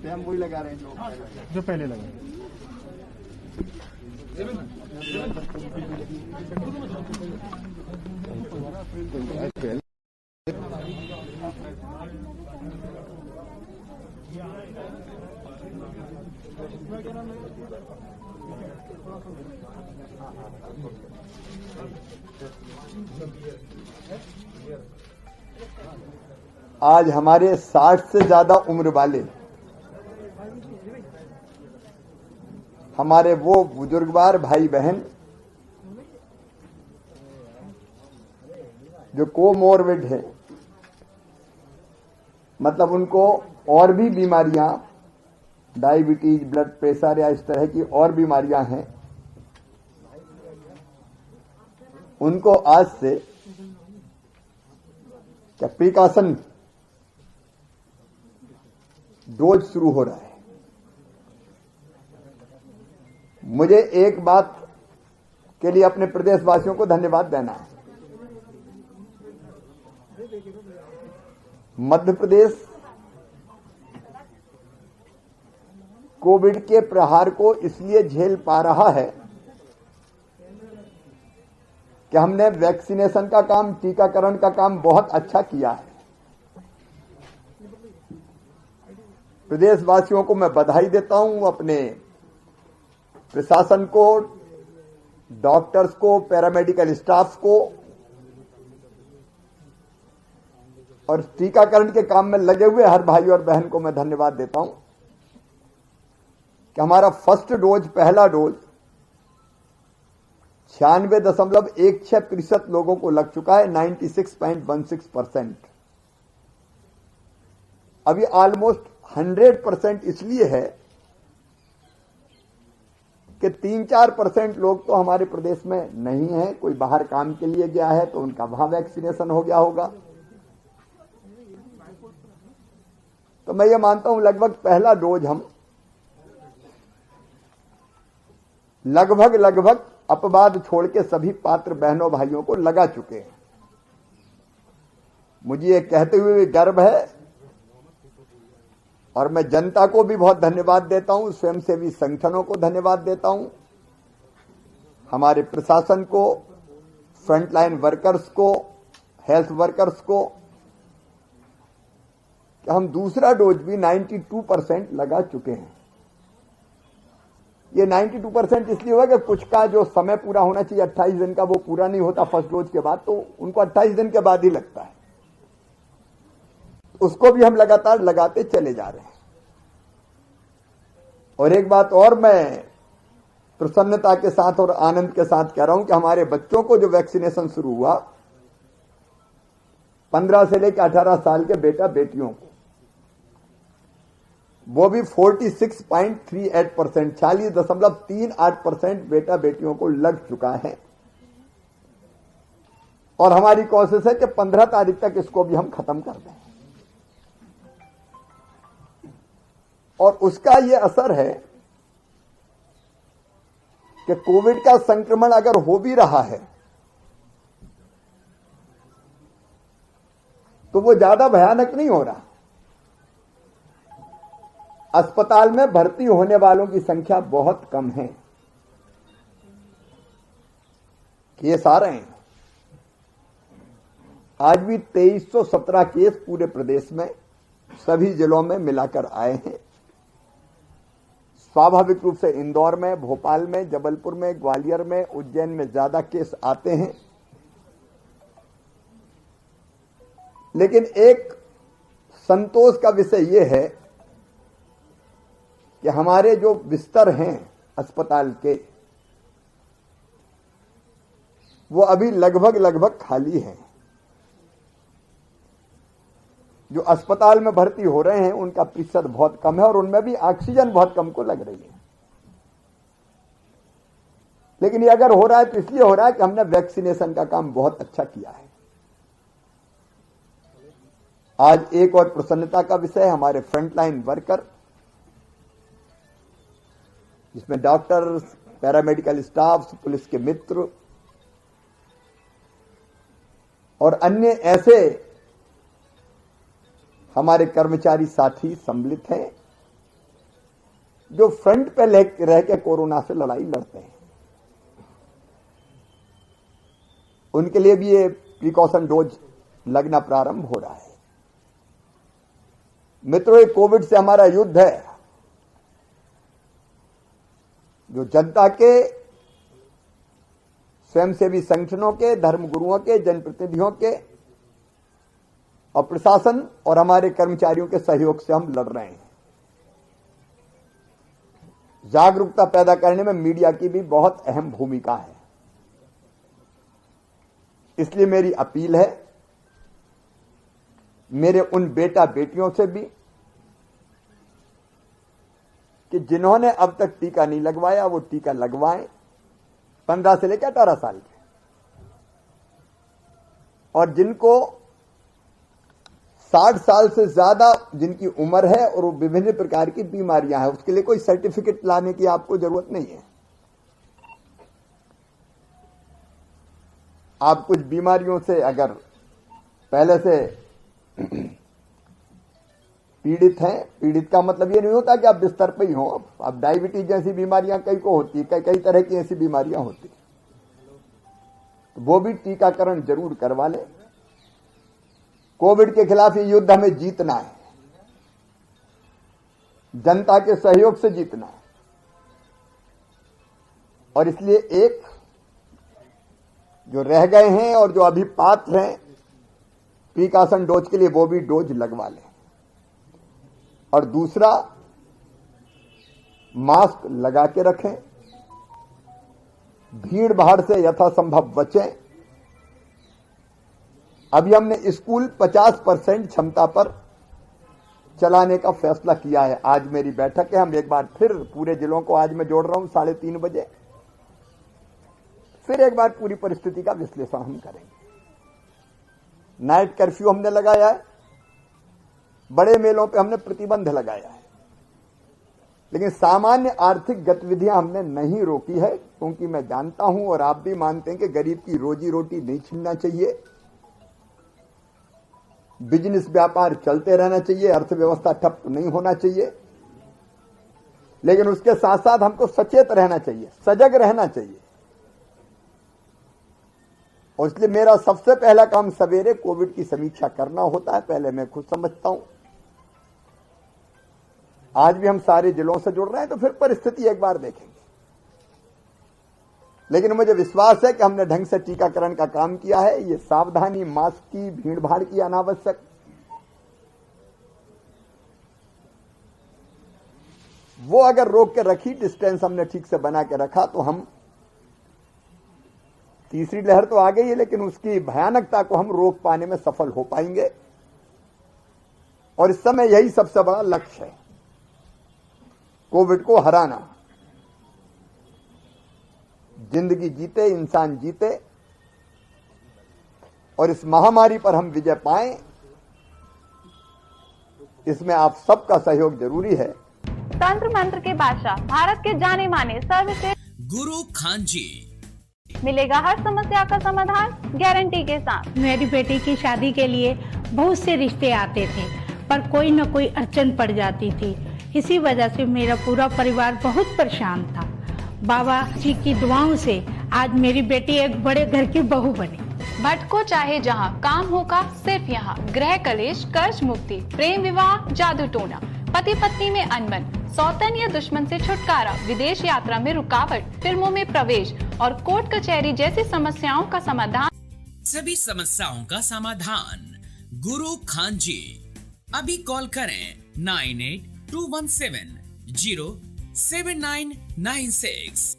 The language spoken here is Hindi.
हम वही लगा रहे हैं जो पहले लगा। आज हमारे 60 से ज्यादा उम्र वाले हमारे वो बुजुर्गवार भाई बहन जो कोमोर्बिड है, मतलब उनको और भी बीमारियां, डायबिटीज, ब्लड प्रेशर या इस तरह की और बीमारियां हैं, उनको आज से क्या प्रिकॉशन डोज शुरू हो रहा है। मुझे एक बात के लिए अपने प्रदेशवासियों को धन्यवाद देना है। मध्य प्रदेश कोविड के प्रहार को इसलिए झेल पा रहा है कि हमने वैक्सीनेशन का काम, टीकाकरण का काम बहुत अच्छा किया है। प्रदेशवासियों को मैं बधाई देता हूं, अपने प्रशासन को, डॉक्टर्स को, पैरामेडिकल स्टाफ को और टीकाकरण के काम में लगे हुए हर भाई और बहन को मैं धन्यवाद देता हूं कि हमारा फर्स्ट डोज, पहला डोज 96.16% लोगों को लग चुका है, 96.16%। अभी ऑलमोस्ट 100% इसलिए है कि 3-4% लोग तो हमारे प्रदेश में नहीं है, कोई बाहर काम के लिए गया है तो उनका वहां वैक्सीनेशन हो गया होगा। तो मैं ये मानता हूं लगभग पहला डोज हम लगभग अपवाद छोड़ के सभी पात्र बहनों भाइयों को लगा चुके हैं। मुझे ये कहते हुए गर्व है और मैं जनता को भी बहुत धन्यवाद देता हूं, स्वयंसेवी संगठनों को धन्यवाद देता हूं, हमारे प्रशासन को, फ्रंटलाइन वर्कर्स को, हेल्थ वर्कर्स को, कि हम दूसरा डोज भी 92% लगा चुके हैं। ये 92% इसलिए हुआ कि कुछ का जो समय पूरा होना चाहिए 28 दिन का, वो पूरा नहीं होता फर्स्ट डोज के बाद, तो उनको 28 दिन के बाद ही लगता है। उसको भी हम लगातार लगाते चले जा रहे हैं। और एक बात और मैं प्रसन्नता के साथ और आनंद के साथ कह रहा हूं कि हमारे बच्चों को जो वैक्सीनेशन शुरू हुआ, 15 से लेकर 18 साल के बेटा बेटियों को, वो भी 46.38%, 40.38% बेटा बेटियों को लग चुका है। और हमारी कोशिश है कि 15 तारीख तक इसको भी हम खत्म कर दें। और उसका ये असर है कि कोविड का संक्रमण अगर हो भी रहा है तो वो ज्यादा भयानक नहीं हो रहा। अस्पताल में भर्ती होने वालों की संख्या बहुत कम है। केस आ रहे हैं, आज भी 2317 केस पूरे प्रदेश में सभी जिलों में मिलाकर आए हैं। स्वाभाविक रूप से इंदौर में, भोपाल में, जबलपुर में, ग्वालियर में, उज्जैन में ज्यादा केस आते हैं। लेकिन एक संतोष का विषय यह है कि हमारे जो बिस्तर हैं अस्पताल के, वो अभी लगभग खाली हैं। जो अस्पताल में भर्ती हो रहे हैं उनका प्रतिशत बहुत कम है और उनमें भी ऑक्सीजन बहुत कम को लग रही है। लेकिन ये अगर हो रहा है तो इसलिए हो रहा है कि हमने वैक्सीनेशन का काम बहुत अच्छा किया है। आज एक और प्रसन्नता का विषय है हमारे फ्रंटलाइन वर्कर, जिसमें डॉक्टर्स, पैरामेडिकल स्टाफ, पुलिस के मित्र और अन्य ऐसे हमारे कर्मचारी साथी सम्मिलित हैं जो फ्रंट पे रह के कोरोना से लड़ाई लड़ते हैं। उनके लिए भी ये प्रिकॉशन डोज लगना प्रारंभ हो रहा है। मित्रों, ये कोविड से हमारा युद्ध है जो जनता के, स्वयंसेवी संगठनों के, धर्मगुरुओं के, जनप्रतिनिधियों के और प्रशासन और हमारे कर्मचारियों के सहयोग से हम लड़ रहे हैं। जागरूकता पैदा करने में मीडिया की भी बहुत अहम भूमिका है। इसलिए मेरी अपील है मेरे उन बेटा बेटियों से भी कि जिन्होंने अब तक टीका नहीं लगवाया वो टीका लगवाएं, 15 से लेकर 18 साल के, और जिनको 60 साल से ज्यादा जिनकी उम्र है और वो विभिन्न प्रकार की बीमारियां हैं, उसके लिए कोई सर्टिफिकेट लाने की आपको जरूरत नहीं है। आप कुछ बीमारियों से अगर पहले से पीड़ित हैं, पीड़ित का मतलब ये नहीं होता कि आप बिस्तर पे ही हो। अब डायबिटीज जैसी बीमारियां कई को होती है, कई तरह की ऐसी बीमारियां होती, तो वो भी टीकाकरण जरूर करवा ले। कोविड के खिलाफ ये युद्ध हमें जीतना है, जनता के सहयोग से जीतना है, और इसलिए एक जो रह गए हैं और जो अभी पात्र हैं प्रिकॉशन डोज के लिए, वो भी डोज लगवा लें। और दूसरा, मास्क लगा के रखें, भीड़ भाड़ से यथासंभव बचें। अभी हमने स्कूल 50% क्षमता पर चलाने का फैसला किया है। आज मेरी बैठक है, हम एक बार फिर पूरे जिलों को आज मैं जोड़ रहा हूं 3:30 बजे, फिर एक बार पूरी परिस्थिति का विश्लेषण हम करेंगे। नाइट कर्फ्यू हमने लगाया है, बड़े मेलों पे हमने प्रतिबंध लगाया है, लेकिन सामान्य आर्थिक गतिविधियां हमने नहीं रोकी है, क्योंकि मैं जानता हूं और आप भी मानते हैं कि गरीब की रोजी रोटी नहीं छीनना चाहिए। बिजनेस व्यापार चलते रहना चाहिए, अर्थव्यवस्था ठप नहीं होना चाहिए, लेकिन उसके साथ साथ हमको सचेत रहना चाहिए, सजग रहना चाहिए। और इसलिए मेरा सबसे पहला काम सवेरे कोविड की समीक्षा करना होता है। पहले मैं खुद समझता हूं, आज भी हम सारे जिलों से जुड़ रहे हैं, तो फिर परिस्थिति एक बार देखेंगे। लेकिन मुझे विश्वास है कि हमने ढंग से टीकाकरण का काम किया है। ये सावधानी, मास्क की, भीड़ भाड़ की अनावश्यक, वो अगर रोक के रखी, डिस्टेंस हमने ठीक से बना के रखा, तो हम, तीसरी लहर तो आ गई है लेकिन उसकी भयानकता को हम रोक पाने में सफल हो पाएंगे। और इस समय यही सबसे बड़ा लक्ष्य है, कोविड को हराना। जिंदगी जीते, इंसान जीते, और इस महामारी पर हम विजय पाएं, इसमें आप सबका सहयोग जरूरी है। तंत्र मंत्र के बादशाह, भारत के जाने माने सर्वश्रेष्ठ गुरु खान जी, मिलेगा हर समस्या का समाधान गारंटी के साथ। मेरी बेटी की शादी के लिए बहुत से रिश्ते आते थे, पर कोई न कोई अड़चन पड़ जाती थी। इसी वजह से मेरा पूरा परिवार बहुत परेशान था। बाबा जी की दुआओं से आज मेरी बेटी एक बड़े घर की बहू बनी। भटको चाहे जहां, काम होगा सिर्फ यहाँ। गृह कलेश, कर्ज मुक्ति, प्रेम विवाह, जादू टोना, पति पत्नी में अनबन, सौतन या दुश्मन से छुटकारा, विदेश यात्रा में रुकावट, फिल्मों में प्रवेश और कोर्ट कचहरी जैसी समस्याओं का समाधान। सभी समस्याओं का समाधान गुरु खान जी। अभी कॉल करें 9821707996।